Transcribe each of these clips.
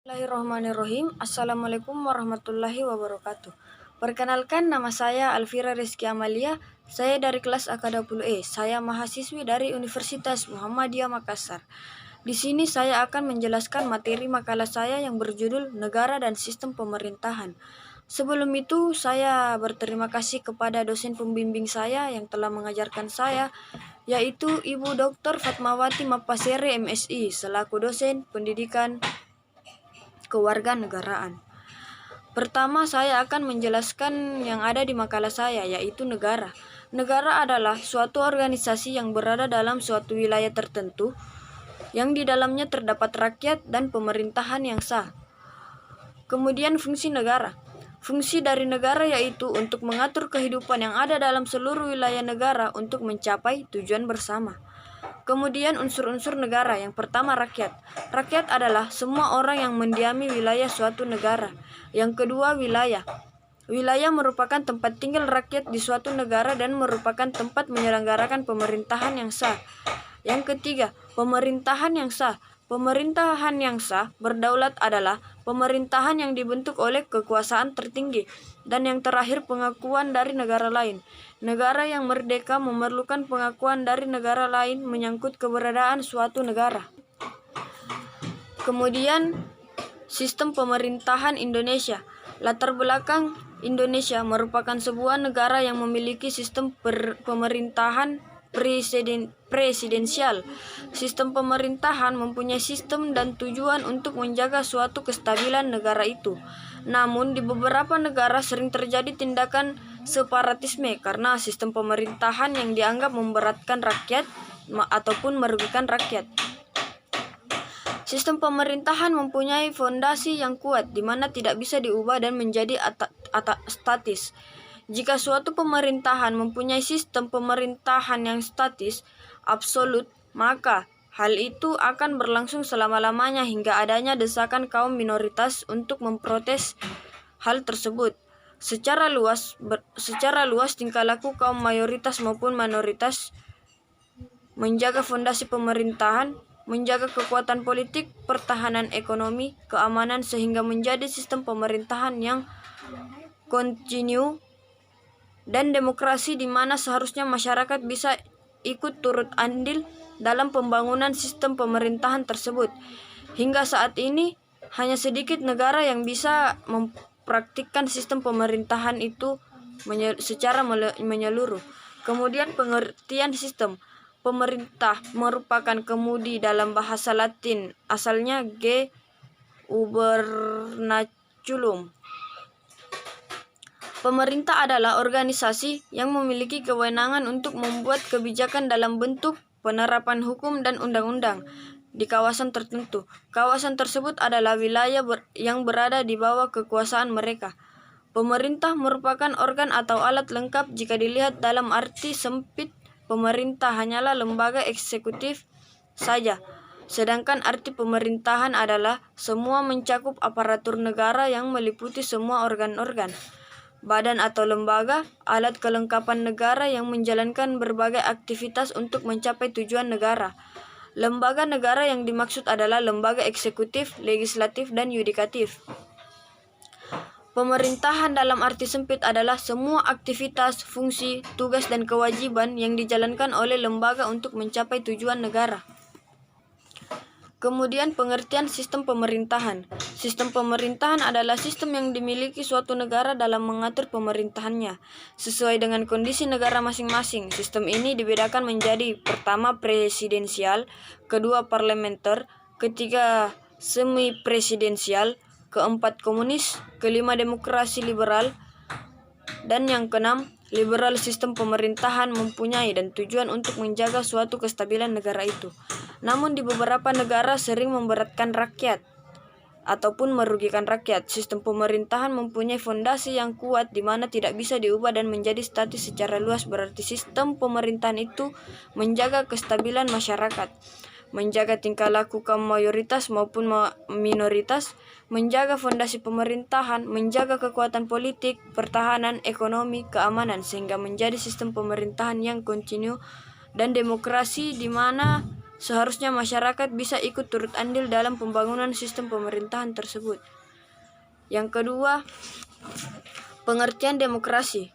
Bismillahirrahmanirrahim. Assalamualaikum warahmatullahi wabarakatuh. Perkenalkan, nama saya Alfira Rizky Amalia. Saya dari kelas AK20E. Saya mahasiswi dari Universitas Muhammadiyah Makassar. Di sini saya akan menjelaskan materi makalah saya yang berjudul Negara dan Sistem Pemerintahan. Sebelum itu, saya berterima kasih kepada dosen pembimbing saya yang telah mengajarkan saya, yaitu Ibu Dr. Fatmawati Mapasere MSI, selaku dosen pendidikan kewarganegaraan. Pertama, saya akan menjelaskan yang ada di makalah saya, yaitu negara. Negara adalah suatu organisasi yang berada dalam suatu wilayah tertentu, yang di dalamnya terdapat rakyat dan pemerintahan yang sah. Kemudian fungsi negara. Fungsi dari negara yaitu untuk mengatur kehidupan yang ada dalam seluruh wilayah negara untuk mencapai tujuan bersama. Kemudian unsur-unsur negara. Yang pertama, rakyat. Rakyat adalah semua orang yang mendiami wilayah suatu negara. Yang kedua, wilayah. Wilayah merupakan tempat tinggal rakyat di suatu negara dan merupakan tempat menyelenggarakan pemerintahan yang sah. Yang ketiga, pemerintahan yang sah. Pemerintahan yang sah berdaulat adalah pemerintahan yang dibentuk oleh kekuasaan tertinggi. Dan yang terakhir, pengakuan dari negara lain. Negara yang merdeka memerlukan pengakuan dari negara lain menyangkut keberadaan suatu negara. Kemudian, sistem pemerintahan Indonesia. Latar belakang Indonesia merupakan sebuah negara yang memiliki sistem pemerintahan presidensial. Sistem pemerintahan mempunyai sistem dan tujuan untuk menjaga suatu kestabilan negara itu. Namun, di beberapa negara sering terjadi tindakan separatisme karena sistem pemerintahan yang dianggap memberatkan rakyat ataupun merugikan rakyat. Sistem pemerintahan mempunyai fondasi yang kuat, di mana tidak bisa diubah dan menjadi statis. Jika suatu pemerintahan mempunyai sistem pemerintahan yang statis, absolut, maka hal itu akan berlangsung selama-lamanya hingga adanya desakan kaum minoritas untuk memprotes hal tersebut. Secara luas tingkah laku kaum mayoritas maupun minoritas menjaga fondasi pemerintahan, menjaga kekuatan politik, pertahanan ekonomi, keamanan sehingga menjadi sistem pemerintahan yang kontinu dan demokrasi di mana seharusnya masyarakat bisa ikut turut andil dalam pembangunan sistem pemerintahan tersebut. Hingga saat ini, hanya sedikit negara yang bisa mempraktikkan sistem pemerintahan itu secara menyeluruh. Kemudian pengertian sistem. Pemerintah merupakan kemudi dalam bahasa Latin, asalnya gubernaculum. Pemerintah adalah organisasi yang memiliki kewenangan untuk membuat kebijakan dalam bentuk penerapan hukum dan undang-undang di kawasan tertentu. Kawasan tersebut adalah wilayah yang berada di bawah kekuasaan mereka. Pemerintah merupakan organ atau alat lengkap jika dilihat dalam arti sempit. Pemerintah hanyalah lembaga eksekutif saja. Sedangkan arti pemerintahan adalah semua mencakup aparatur negara yang meliputi semua organ-organ, badan atau lembaga, alat kelengkapan negara yang menjalankan berbagai aktivitas untuk mencapai tujuan negara. Lembaga negara yang dimaksud adalah lembaga eksekutif, legislatif, dan yudikatif. Pemerintahan dalam arti sempit adalah semua aktivitas, fungsi, tugas, dan kewajiban yang dijalankan oleh lembaga untuk mencapai tujuan negara. Kemudian pengertian sistem pemerintahan. Sistem pemerintahan adalah sistem yang dimiliki suatu negara dalam mengatur pemerintahannya sesuai dengan kondisi negara masing-masing. Sistem ini dibedakan menjadi pertama presidensial, kedua parlementer, ketiga semi-presidensial, keempat komunis, kelima demokrasi liberal, dan yang keenam liberal. Sistem pemerintahan mempunyai dan tujuan untuk menjaga suatu kestabilan negara itu. Namun di beberapa negara sering memberatkan rakyat ataupun merugikan rakyat. Sistem pemerintahan mempunyai fondasi yang kuat di mana tidak bisa diubah dan menjadi statis secara luas. Berarti sistem pemerintahan itu menjaga kestabilan masyarakat, menjaga tingkah laku kaum mayoritas maupun minoritas, menjaga fondasi pemerintahan, menjaga kekuatan politik, pertahanan, ekonomi, keamanan, sehingga menjadi sistem pemerintahan yang kontinu dan demokrasi di mana seharusnya masyarakat bisa ikut turut andil dalam pembangunan sistem pemerintahan tersebut. Yang kedua, pengertian demokrasi.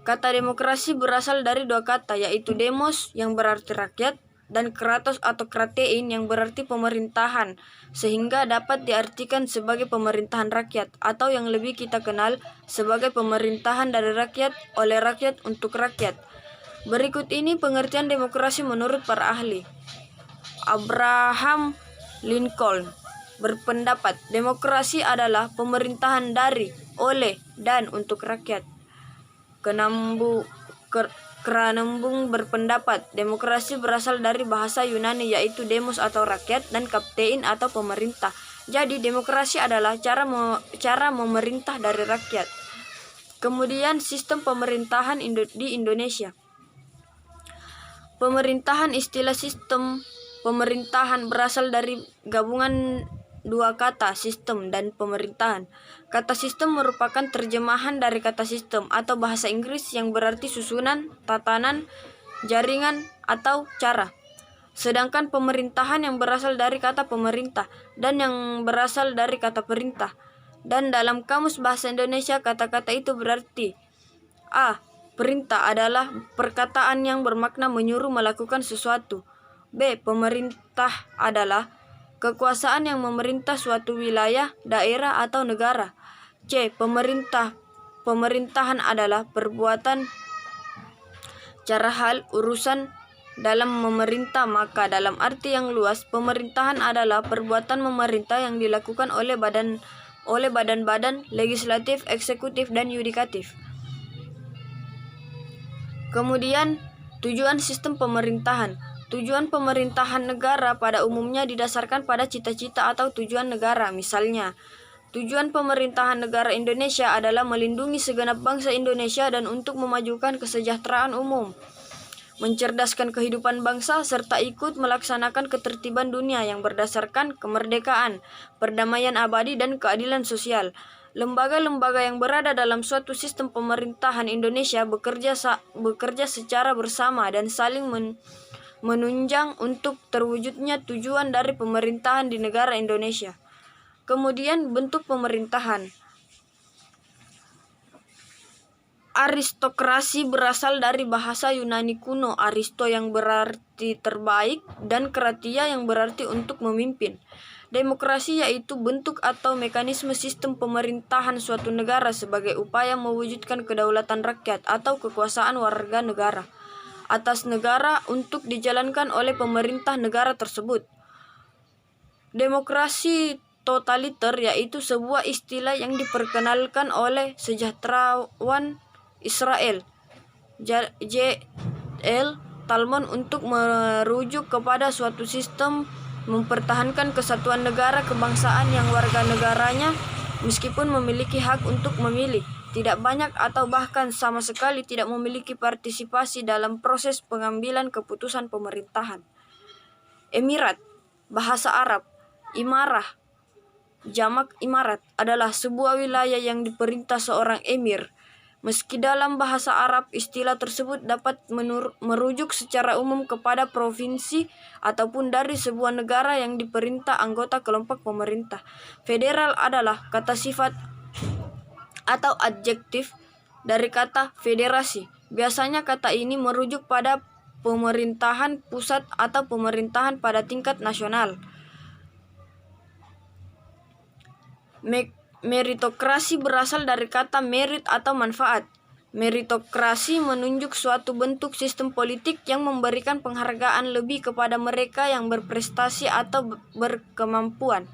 Kata demokrasi berasal dari dua kata, yaitu demos yang berarti rakyat dan kratos atau kratein yang berarti pemerintahan, sehingga dapat diartikan sebagai pemerintahan rakyat atau yang lebih kita kenal sebagai pemerintahan dari rakyat, oleh rakyat, untuk rakyat. Berikut ini pengertian demokrasi menurut para ahli. Abraham Lincoln berpendapat demokrasi adalah pemerintahan dari, oleh, dan untuk rakyat. Kranembung berpendapat demokrasi berasal dari bahasa Yunani yaitu demos atau rakyat dan kaptein atau pemerintah. Jadi demokrasi adalah cara memerintah dari rakyat. Kemudian sistem pemerintahan di Indonesia. Istilah sistem pemerintahan berasal dari gabungan dua kata, sistem dan pemerintahan. Kata sistem merupakan terjemahan dari kata sistem atau bahasa Inggris yang berarti susunan, tatanan, jaringan, atau cara. Sedangkan pemerintahan yang berasal dari kata pemerintah dan yang berasal dari kata perintah. Dan dalam Kamus Bahasa Indonesia kata-kata itu berarti: A. Perintah adalah perkataan yang bermakna menyuruh melakukan sesuatu. B. Pemerintah adalah kekuasaan yang memerintah suatu wilayah, daerah, atau negara. C. Pemerintahan adalah perbuatan, cara hal, urusan dalam memerintah. Maka dalam arti yang luas, pemerintahan adalah perbuatan memerintah yang dilakukan oleh badan-badan legislatif, eksekutif, dan yudikatif. Kemudian, tujuan sistem pemerintahan. Tujuan pemerintahan negara pada umumnya didasarkan pada cita-cita atau tujuan negara. Misalnya, tujuan pemerintahan negara Indonesia adalah melindungi segenap bangsa Indonesia dan untuk memajukan kesejahteraan umum, mencerdaskan kehidupan bangsa, serta ikut melaksanakan ketertiban dunia yang berdasarkan kemerdekaan, perdamaian abadi, dan keadilan sosial. Lembaga-lembaga yang berada dalam suatu sistem pemerintahan Indonesia bekerja secara bersama dan saling menunjang untuk terwujudnya tujuan dari pemerintahan di negara Indonesia. Kemudian bentuk pemerintahan. Aristokrasi berasal dari bahasa Yunani kuno aristo yang berarti terbaik dan kratia yang berarti untuk memimpin. Demokrasi yaitu bentuk atau mekanisme sistem pemerintahan suatu negara sebagai upaya mewujudkan kedaulatan rakyat atau kekuasaan warga negara atas negara untuk dijalankan oleh pemerintah negara tersebut. Demokrasi totaliter yaitu sebuah istilah yang diperkenalkan oleh sejahterwan Israel J.L. Talmon untuk merujuk kepada suatu sistem mempertahankan kesatuan negara kebangsaan yang warga negaranya meskipun memiliki hak untuk memilih, tidak banyak atau bahkan sama sekali tidak memiliki partisipasi dalam proses pengambilan keputusan pemerintahan. Emirat, bahasa Arab, imarah, jamak imarat, adalah sebuah wilayah yang diperintah seorang emir. Meski dalam bahasa Arab istilah tersebut dapat merujuk secara umum kepada provinsi ataupun dari sebuah negara yang diperintah anggota kelompok pemerintah. Federal adalah kata sifat atau adjektif dari kata federasi. Biasanya kata ini merujuk pada pemerintahan pusat atau pemerintahan pada tingkat nasional. Meritokrasi berasal dari kata merit atau manfaat. Meritokrasi menunjuk suatu bentuk sistem politik yang memberikan penghargaan lebih kepada mereka yang berprestasi atau berkemampuan.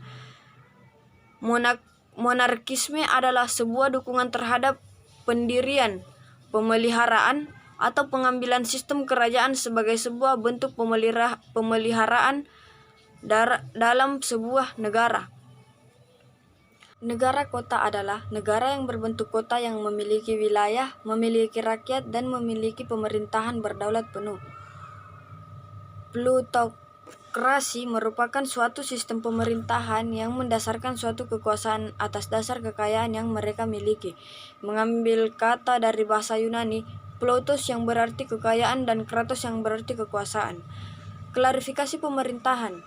Monarkisme adalah sebuah dukungan terhadap pendirian, pemeliharaan, atau pengambilan sistem kerajaan sebagai sebuah bentuk pemeliharaan dalam sebuah negara. Negara kota adalah negara yang berbentuk kota yang memiliki wilayah, memiliki rakyat, dan memiliki pemerintahan berdaulat penuh. Plutokrasi merupakan suatu sistem pemerintahan yang mendasarkan suatu kekuasaan atas dasar kekayaan yang mereka miliki. Mengambil kata dari bahasa Yunani, Ploutos yang berarti kekayaan dan Kratos yang berarti kekuasaan. Klarifikasi pemerintahan.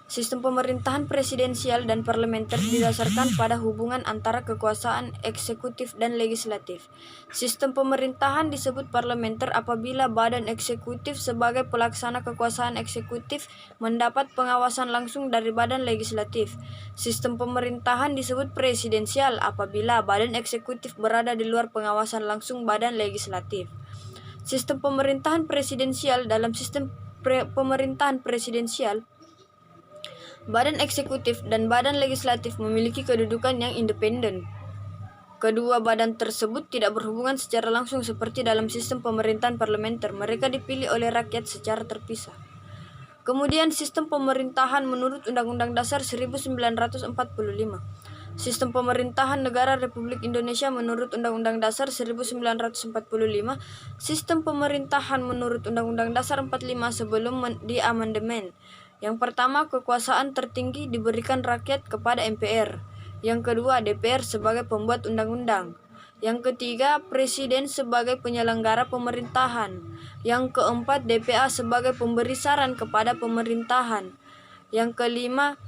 Sistem pemerintahan presidensial dan parlementer didasarkan pada hubungan antara kekuasaan eksekutif dan legislatif. Sistem pemerintahan disebut parlementer apabila badan eksekutif sebagai pelaksana kekuasaan eksekutif mendapat pengawasan langsung dari badan legislatif. Sistem pemerintahan disebut presidensial apabila badan eksekutif berada di luar pengawasan langsung badan legislatif. Sistem pemerintahan presidensial. Dalam sistem pemerintahan presidensial, badan eksekutif dan badan legislatif memiliki kedudukan yang independen. Kedua badan tersebut tidak berhubungan secara langsung seperti dalam sistem pemerintahan parlementer. Mereka dipilih oleh rakyat secara terpisah. Kemudian sistem pemerintahan menurut Undang-Undang Dasar 1945. Sistem pemerintahan negara Republik Indonesia menurut Undang-Undang Dasar 1945. Sistem pemerintahan menurut Undang-Undang Dasar 45 sebelum diamandemen. Yang pertama, kekuasaan tertinggi diberikan rakyat kepada MPR. Yang kedua, DPR sebagai pembuat undang-undang. Yang ketiga, Presiden sebagai penyelenggara pemerintahan. Yang keempat, DPA sebagai pemberi saran kepada pemerintahan. Yang kelima,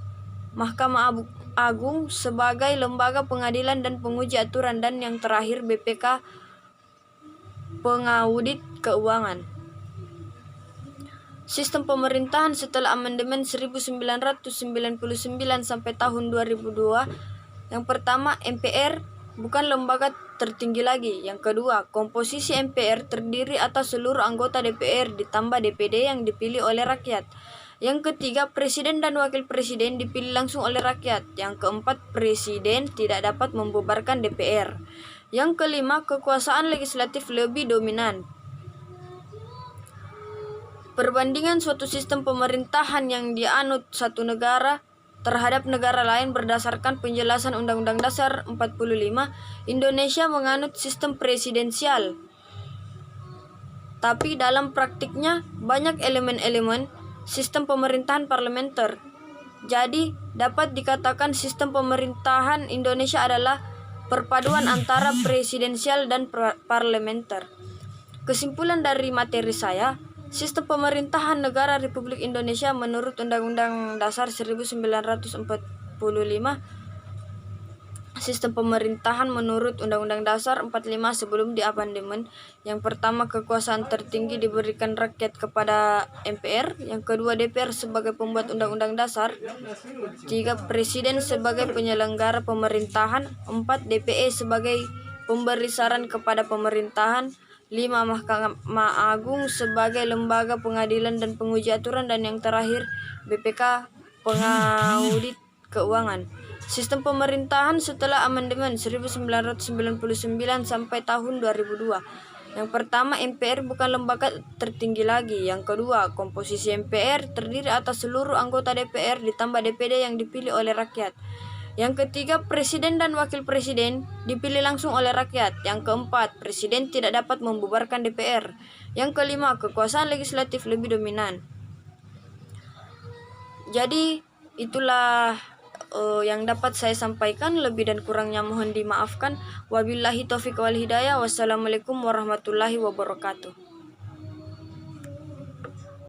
Mahkamah Agung sebagai lembaga pengadilan dan penguji aturan. Dan yang terakhir, BPK pengaudit keuangan. Sistem pemerintahan setelah amandemen 1999 sampai tahun 2002. Yang pertama, MPR bukan lembaga tertinggi lagi. Yang kedua, komposisi MPR terdiri atas seluruh anggota DPR ditambah DPD yang dipilih oleh rakyat. Yang ketiga, presiden dan wakil presiden dipilih langsung oleh rakyat. Yang keempat, presiden tidak dapat membubarkan DPR. Yang kelima, kekuasaan legislatif lebih dominan. Perbandingan suatu sistem pemerintahan yang dianut satu negara terhadap negara lain berdasarkan penjelasan Undang-Undang Dasar 45, Indonesia menganut sistem presidensial. Tapi dalam praktiknya banyak elemen-elemen sistem pemerintahan parlementer. Jadi dapat dikatakan sistem pemerintahan Indonesia adalah perpaduan antara presidensial dan parlementer. Kesimpulan dari materi saya, sistem pemerintahan negara Republik Indonesia menurut Undang-Undang Dasar 1945. Sistem pemerintahan menurut Undang-Undang Dasar 45 sebelum diamandemen. Yang pertama, kekuasaan tertinggi diberikan rakyat kepada MPR. Yang kedua, DPR sebagai pembuat Undang-Undang Dasar. 3, Presiden sebagai penyelenggara pemerintahan. 4, DPE sebagai pemberi saran kepada pemerintahan. 5, Mahkamah Agung sebagai lembaga pengadilan dan penguji aturan. Dan yang terakhir, BPK pengaudit keuangan. Sistem pemerintahan setelah amandemen 1999 sampai tahun 2002. Yang pertama, MPR bukan lembaga tertinggi lagi. Yang kedua, komposisi MPR terdiri atas seluruh anggota DPR ditambah DPD yang dipilih oleh rakyat. Yang ketiga, presiden dan wakil presiden dipilih langsung oleh rakyat. Yang keempat, presiden tidak dapat membubarkan DPR. Yang kelima, kekuasaan legislatif lebih dominan. Jadi itulah yang dapat saya sampaikan. Lebih dan kurangnya mohon dimaafkan. Wabillahi taufiq wal hidayah. Wassalamualaikum warahmatullahi wabarakatuh.